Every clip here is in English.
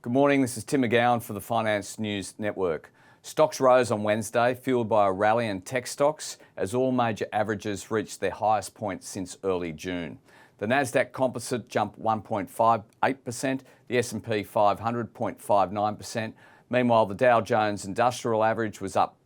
Good morning, this is Tim McGowan for the Finance News Network. Stocks rose on Wednesday, fueled by a rally in tech stocks as all major averages reached their highest point since early June. The Nasdaq Composite jumped 1.58%, the S&P 500 0.59%. Meanwhile, the Dow Jones Industrial Average was up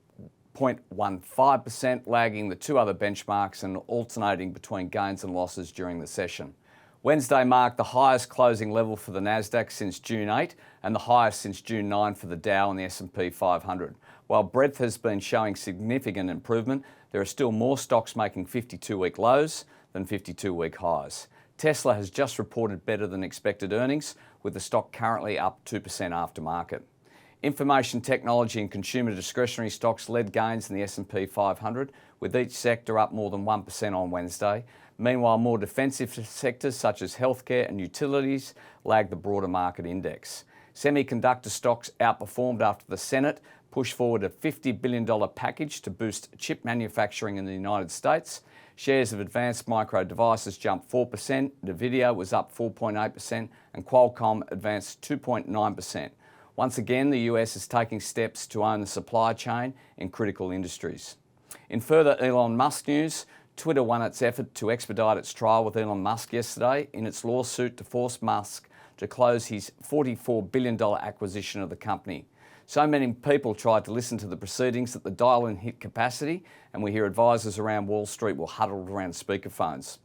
0.15%, lagging the two other benchmarks and alternating between gains and losses during the session. Wednesday marked the highest closing level for the Nasdaq since June 8 and the highest since June 9 for the Dow and the S&P 500. While breadth has been showing significant improvement, there are still more stocks making 52-week lows than 52-week highs. Tesla has just reported better than expected earnings, with the stock currently up 2% after market. Information technology and consumer discretionary stocks led gains in the S&P 500, with each sector up more than 1% on Wednesday. Meanwhile, more defensive sectors such as healthcare and utilities lagged the broader market index. Semiconductor stocks outperformed after the Senate pushed forward a $50 billion package to boost chip manufacturing in the United States. Shares of Advanced Micro Devices jumped 4%, Nvidia was up 4.8%, and Qualcomm advanced 2.9%. Once again, the US is taking steps to own the supply chain in critical industries. In further Elon Musk news, Twitter won its effort to expedite its trial with Elon Musk yesterday in its lawsuit to force Musk to close his $44 billion acquisition of the company. So many people tried to listen to the proceedings that the dial-in hit capacity, and we hear advisors around Wall Street were huddled around speakerphones.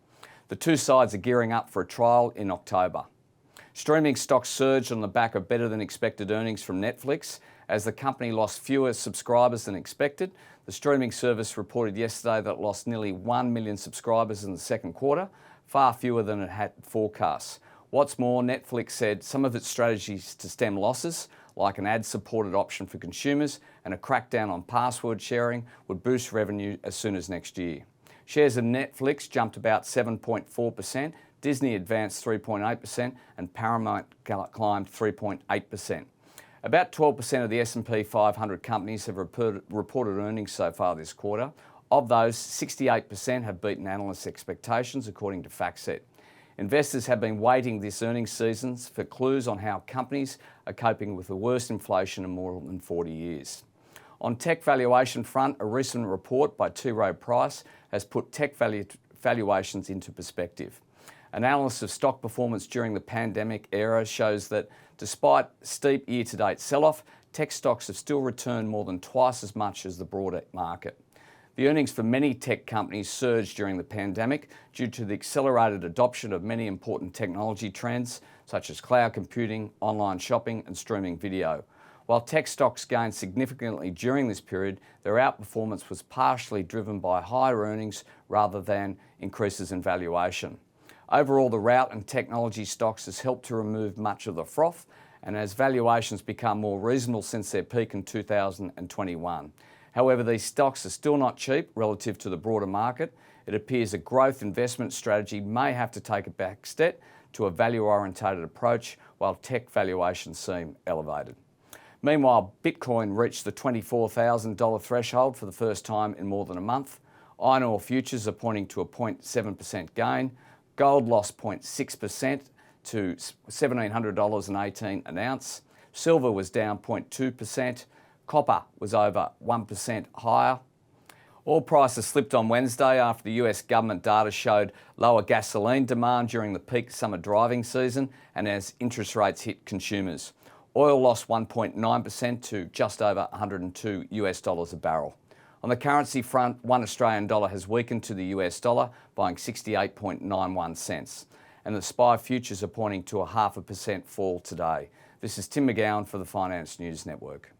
The two sides are gearing up for a trial in October. Streaming stocks surged on the back of better than expected earnings from Netflix. As the company lost fewer subscribers than expected, the streaming service reported yesterday that it lost nearly 1 million subscribers in the second quarter, far fewer than it had forecast. What's more, Netflix said some of its strategies to stem losses, like an ad-supported option for consumers and a crackdown on password sharing, would boost revenue as soon as next year. Shares of Netflix jumped about 7.4%, Disney advanced 3.8%, and Paramount climbed 3.8%. About 12% of the S&P 500 companies have reported earnings so far this quarter. Of those, 68% have beaten analysts' expectations, according to FactSet. Investors have been waiting this earnings season for clues on how companies are coping with the worst inflation in more than 40 years. On tech valuation front, a recent report by T. Rowe Price has put tech valuations into perspective. Analysis of stock performance during the pandemic era shows that despite steep year-to-date sell-off, tech stocks have still returned more than twice as much as the broader market. The earnings for many tech companies surged during the pandemic due to the accelerated adoption of many important technology trends such as cloud computing, online shopping and streaming video. While tech stocks gained significantly during this period, their outperformance was partially driven by higher earnings rather than increases in valuation. Overall, the rout in technology stocks has helped to remove much of the froth, and as valuations become more reasonable since their peak in 2021. However, these stocks are still not cheap relative to the broader market. It appears a growth investment strategy may have to take a back step to a value-orientated approach, while tech valuations seem elevated. Meanwhile, Bitcoin reached the $24,000 threshold for the first time in more than a month. Iron ore futures are pointing to a 0.7% gain. Gold lost 0.6% to $1,700.18 an ounce. Silver was down 0.2%. Copper was over 1% higher. Oil prices slipped on Wednesday after the US government data showed lower gasoline demand during the peak summer driving season and as interest rates hit consumers. Oil lost 1.9% to just over $102 a barrel. On the currency front, one Australian dollar has weakened to the US dollar, buying 68.91 cents. And the SPI futures are pointing to a 0.5% fall today. This is Tim McGowan for the Finance News Network.